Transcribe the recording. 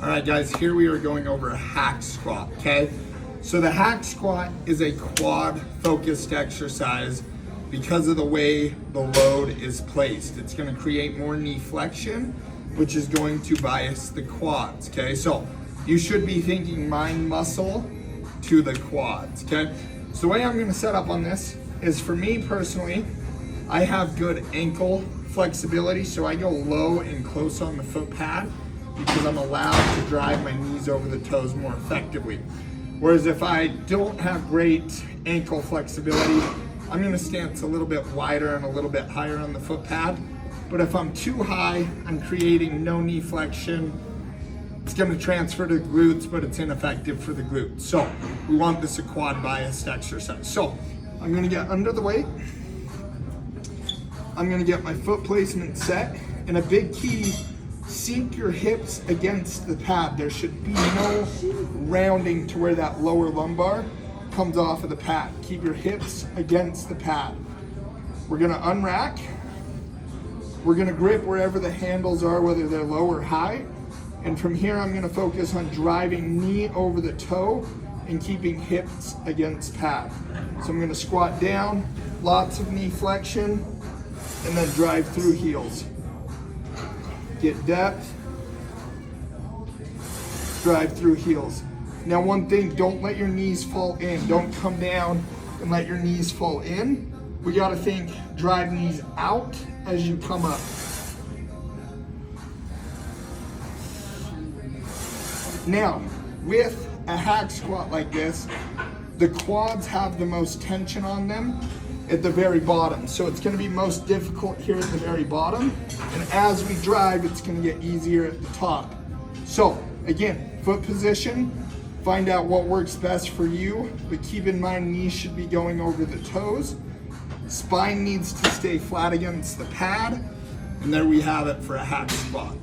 All right, guys, here we are going over a hack squat, okay? So the hack squat is a quad focused exercise because of the way the load is placed. It's gonna create more knee flexion, which is going to bias the quads, okay? So you should be thinking mind muscle to the quads, okay? So the way I'm gonna set up on this is, for me personally, I have good ankle flexibility, so I go low and close on the foot pad because I'm allowed to drive my knees over the toes more effectively. Whereas if I don't have great ankle flexibility, I'm gonna stance a little bit wider and a little bit higher on the foot pad. But if I'm too high, I'm creating no knee flexion. It's gonna transfer to glutes, but it's ineffective for the glutes. So we want this a quad biased exercise. So I'm gonna get under the weight. I'm gonna get my foot placement set, and a big key, sink your hips against the pad. There should be no rounding to where that lower lumbar comes off of the pad. Keep your hips against the pad. We're gonna unrack. We're gonna grip wherever the handles are, whether they're low or high. And from here, I'm gonna focus on driving knee over the toe and keeping hips against pad. So I'm gonna squat down, lots of knee flexion, and then drive through heels. Get depth, drive through heels. Now one thing, don't let your knees fall in. Don't come down and let your knees fall in. We gotta think, drive knees out as you come up. Now, with a hack squat like this, the quads have the most tension on them at the very bottom. So it's gonna be most difficult here at the very bottom. And as we drive, it's gonna get easier at the top. So again, foot position, find out what works best for you, but keep in mind knees should be going over the toes. Spine needs to stay flat against the pad. And there we have it for a hack squat.